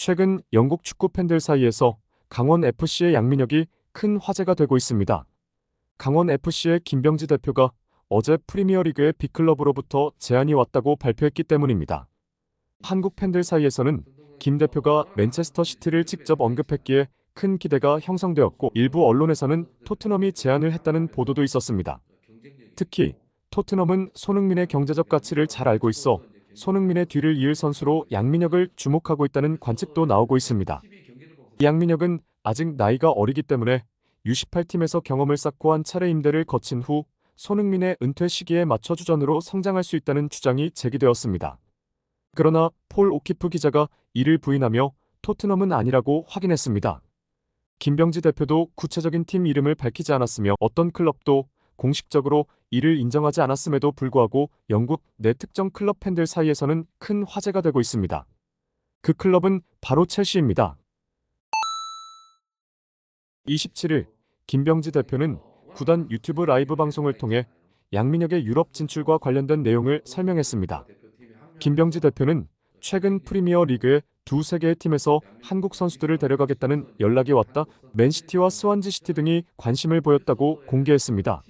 최근 영국 축구 팬들 사이에서 강원FC의 양민혁이 큰 화제가 되고 있습니다. 강원FC의 김병지 대표가 어제 프리미어리그의 빅클럽으로부터 제안이 왔다고 발표했기 때문입니다. 한국 팬들 사이에서는 김 대표가 맨체스터 시티를 직접 언급했기에 큰 기대가 형성되었고, 일부 언론에서는 토트넘이 제안을 했다는 보도도 있었습니다. 특히 토트넘은 손흥민의 경제적 가치를 잘 알고 있어 손흥민의 뒤를 이을 선수로 양민혁을 주목하고 있다는 관측도 나오고 있습니다. 양민혁은 아직 나이가 어리기 때문에 U18팀에서 경험을 쌓고 한 차례 임대를 거친 후 손흥민의 은퇴 시기에 맞춰 주전으로 성장할 수 있다는 주장이 제기되었습니다. 그러나 폴 오키프 기자가 이를 부인하며 토트넘은 아니라고 확인했습니다. 김병지 대표도 구체적인 팀 이름을 밝히지 않았으며 어떤 클럽도 공식적으로 이를 인정하지 않았음에도 불구하고 영국 내 특정 클럽 팬들 사이에서는 큰 화제가 되고 있습니다. 그 클럽은 바로 첼시입니다. 27일 김병지 대표는 구단 유튜브 라이브 방송을 통해 양민혁의 유럽 진출과 관련된 내용을 설명했습니다. 김병지 대표는 최근 프리미어 리그의 두세 개의 팀에서 한국 선수들을 데려가겠다는 연락이 왔다, 맨시티와 스완지시티 등이 관심을 보였다고 공개했습니다.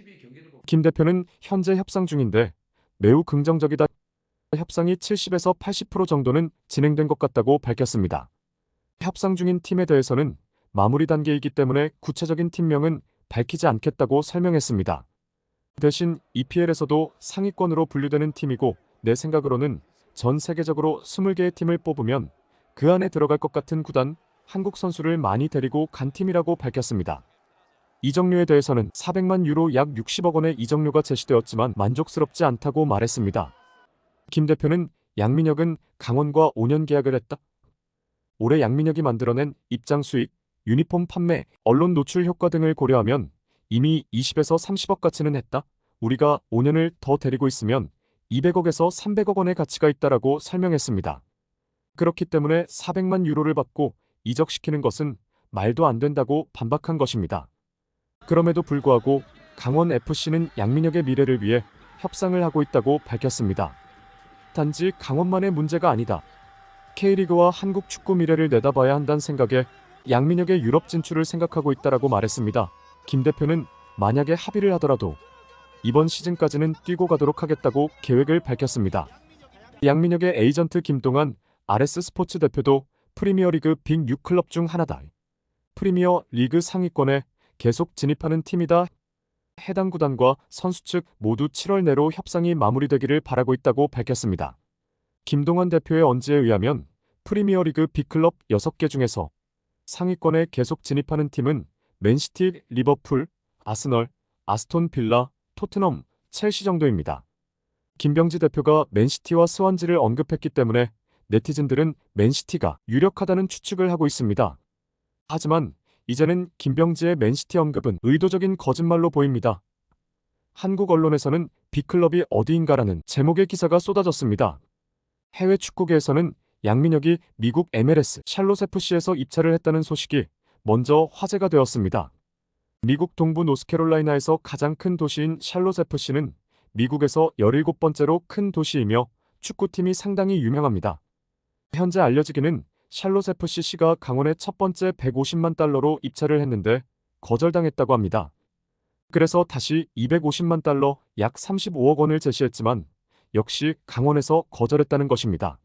김 대표는 현재 협상 중인데 매우 긍정적이다. 협상이 70에서 80% 정도는 진행된 것 같다고 밝혔습니다. 협상 중인 팀에 대해서는 마무리 단계이기 때문에 구체적인 팀명은 밝히지 않겠다고 설명했습니다. 대신 EPL에서도 상위권으로 분류되는 팀이고 내 생각으로는 전 세계적으로 20개의 팀을 뽑으면 그 안에 들어갈 것 같은 구단, 한국 선수를 많이 데리고 간 팀이라고 밝혔습니다. 이적료에 대해서는 400만 유로 약 60억 원의 이적료가 제시되었지만 만족스럽지 않다고 말했습니다. 김 대표는 양민혁은 강원과 5년 계약을 했다. 올해 양민혁이 만들어낸 입장 수익, 유니폼 판매, 언론 노출 효과 등을 고려하면 이미 20에서 30억 가치는 했다. 우리가 5년을 더 데리고 있으면 200억에서 300억 원의 가치가 있다라고 설명했습니다. 그렇기 때문에 400만 유로를 받고 이적시키는 것은 말도 안 된다고 반박한 것입니다. 그럼에도 불구하고 강원FC는 양민혁의 미래를 위해 협상을 하고 있다고 밝혔습니다. 단지 강원만의 문제가 아니다. K리그와 한국 축구 미래를 내다봐야 한다는 생각에 양민혁의 유럽 진출을 생각하고 있다라고 말했습니다. 김 대표는 만약에 합의를 하더라도 이번 시즌까지는 뛰고 가도록 하겠다고 계획을 밝혔습니다. 양민혁의 에이전트 김동환 RS 스포츠 대표도 프리미어리그 빅 6클럽 중 하나다. 프리미어 리그 상위권에 계속 진입하는 팀이다. 해당 구단과 선수 측 모두 7월 내로 협상이 마무리되기를 바라고 있다고 밝혔습니다. 김동환 대표의 언지에 의하면 프리미어리그 빅클럽 6개 중에서 상위권에 계속 진입하는 팀은 맨시티, 리버풀, 아스널, 아스톤 빌라, 토트넘, 첼시 정도입니다. 김병지 대표가 맨시티와 스완지를 언급했기 때문에 네티즌들은 맨시티가 유력하다는 추측을 하고 있습니다. 하지만 이제는 김병지의 맨시티 언급은 의도적인 거짓말로 보입니다. 한국 언론에서는 빅클럽이 어디인가라는 제목의 기사가 쏟아졌습니다. 해외 축구계에서는 양민혁이 미국 MLS 샬롯 FC에서 입찰을 했다는 소식이 먼저 화제가 되었습니다. 미국 동부 노스캐롤라이나에서 가장 큰 도시인 샬롯 FC는 미국에서 17번째로 큰 도시이며 축구팀이 상당히 유명합니다. 현재 알려지기는 샬롯 FC가 강원에 첫 번째 150만 달러로 입찰을 했는데 거절당했다고 합니다. 그래서 다시 250만 달러 약 35억 원을 제시했지만 역시 강원에서 거절했다는 것입니다.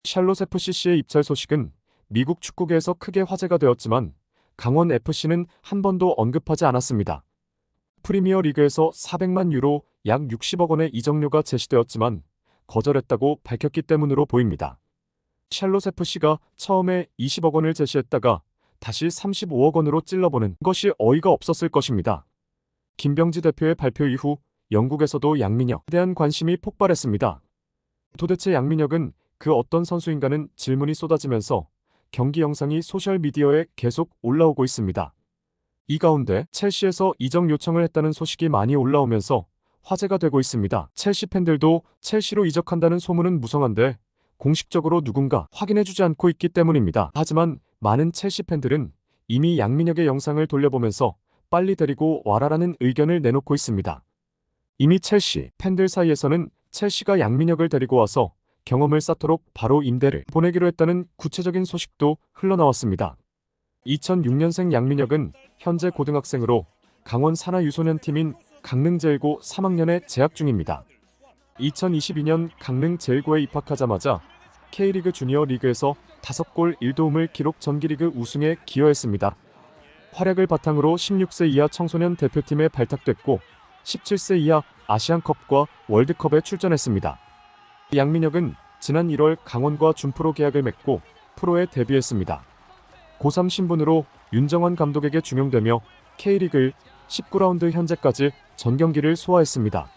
샬롯 FC의 입찰 소식은 미국 축구계에서 크게 화제가 되었지만 강원 FC는 한 번도 언급하지 않았습니다. 프리미어 리그에서 400만 유로 약 60억 원의 이적료가 제시되었지만 거절했다고 밝혔기 때문으로 보입니다. 샬롯 FC가 처음에 20억 원을 제시했다가 다시 35억 원으로 찔러보는 것이 어이가 없었을 것입니다. 김병지 대표의 발표 이후 영국에서도 양민혁에 대한 관심이 폭발했습니다. 도대체 양민혁은 그 어떤 선수인가는 질문이 쏟아지면서 경기 영상이 소셜미디어에 계속 올라오고 있습니다. 이 가운데 첼시에서 이적 요청을 했다는 소식이 많이 올라오면서 화제가 되고 있습니다. 첼시 팬들도 첼시로 이적한다는 소문은 무성한데 공식적으로 누군가 확인해주지 않고 있기 때문입니다. 하지만 많은 첼시 팬들은 이미 양민혁의 영상을 돌려보면서 빨리 데리고 와라라는 의견을 내놓고 있습니다. 이미 첼시 팬들 사이에서는 첼시가 양민혁을 데리고 와서 경험을 쌓도록 바로 임대를 보내기로 했다는 구체적인 소식도 흘러나왔습니다. 2006년생 양민혁은 현재 고등학생으로 강원 산하유소년팀인 강릉제일고 3학년에 재학 중입니다. 2022년 강릉제일고에 입학하자마자 K리그 주니어 리그에서 5골 1도움을 기록 정기리그 우승에 기여했습니다. 활약을 바탕으로 16세 이하 청소년 대표팀에 발탁됐고 17세 이하 아시안컵과 월드컵에 출전했습니다. 양민혁은 지난 1월 강원과 준프로 계약을 맺고 프로에 데뷔했습니다. 고3 신분으로 윤정환 감독에게 중용되며 K리그 19라운드 현재까지 전 경기를 소화했습니다.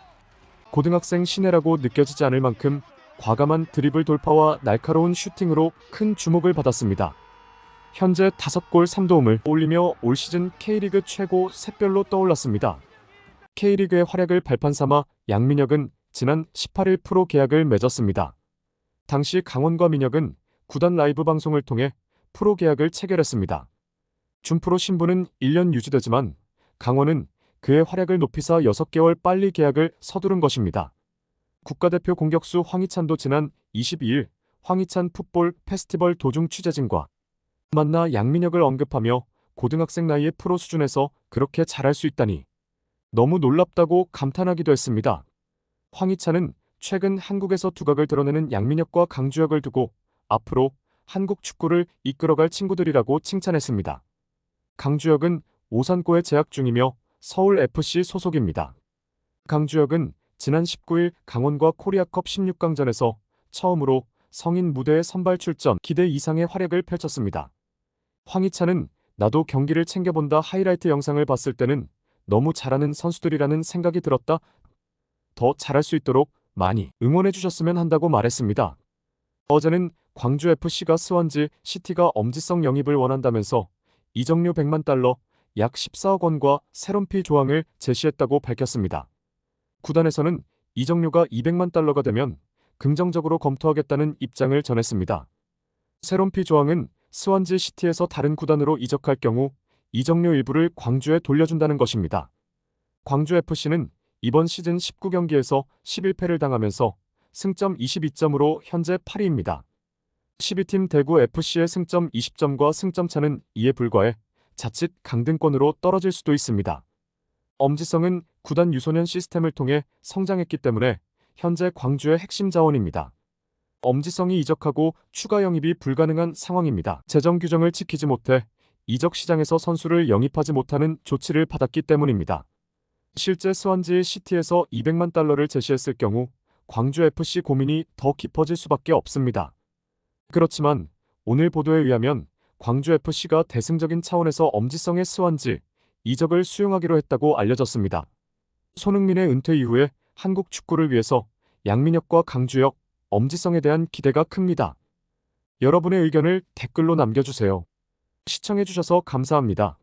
고등학생 신예라고 느껴지지 않을 만큼 과감한 드리블 돌파와 날카로운 슈팅으로 큰 주목을 받았습니다. 현재 5골 3도움을 올리며 올 시즌 K리그 최고 샛별로 떠올랐습니다. K리그의 활약을 발판 삼아 양민혁은 지난 18일 프로 계약을 맺었습니다. 당시 강원과 민혁은 구단 라이브 방송을 통해 프로 계약을 체결했습니다. 준프로 신분은 1년 유지되지만 강원은 그의 활약을 높이사 6개월 빨리 계약을 서두른 것입니다. 국가대표 공격수 황희찬도 지난 22일 황희찬 풋볼 페스티벌 도중 취재진과 만나 양민혁을 언급하며 고등학생 나이의 프로 수준에서 그렇게 잘할 수 있다니 너무 놀랍다고 감탄하기도 했습니다. 황희찬은 최근 한국에서 두각을 드러내는 양민혁과 강주혁을 두고 앞으로 한국 축구를 이끌어갈 친구들이라고 칭찬했습니다. 강주혁은 오산고에 재학 중이며 서울FC 소속입니다. 강주혁은 지난 19일 강원과 코리아컵 16강전에서 처음으로 성인 무대에 선발 출전, 기대 이상의 활약을 펼쳤습니다. 황희찬은 나도 경기를 챙겨본다 하이라이트 영상을 봤을 때는 너무 잘하는 선수들이라는 생각이 들었다. 더 잘할 수 있도록 많이 응원해 주셨으면 한다고 말했습니다. 어제는 광주FC가 스완지 시티가 엄지성 영입을 원한다면서 이적료 100만 달러, 약 14억 원과 새롬피 조항을 제시했다고 밝혔습니다. 구단에서는 이적료가 200만 달러가 되면 긍정적으로 검토하겠다는 입장을 전했습니다. 새롬피 조항은 스완지 시티에서 다른 구단으로 이적할 경우 이적료 일부를 광주에 돌려준다는 것입니다. 광주FC는 이번 시즌 19경기에서 11패를 당하면서 승점 22점으로 현재 8위입니다. 12팀 대구FC의 승점 20점과 승점차는 이에 불과해 자칫 강등권으로 떨어질 수도 있습니다. 엄지성은 구단 유소년 시스템을 통해 성장했기 때문에 현재 광주의 핵심 자원입니다. 엄지성이 이적하고 추가 영입이 불가능한 상황입니다. 재정 규정을 지키지 못해 이적 시장에서 선수를 영입하지 못하는 조치를 받았기 때문입니다. 실제 스완지 시티에서 200만 달러를 제시했을 경우 광주FC 고민이 더 깊어질 수밖에 없습니다. 그렇지만 오늘 보도에 의하면 광주FC가 대승적인 차원에서 엄지성의 스완지 이적을 수용하기로 했다고 알려졌습니다. 손흥민의 은퇴 이후에 한국 축구를 위해서 양민혁과 강주혁, 엄지성에 대한 기대가 큽니다. 여러분의 의견을 댓글로 남겨주세요. 시청해주셔서 감사합니다.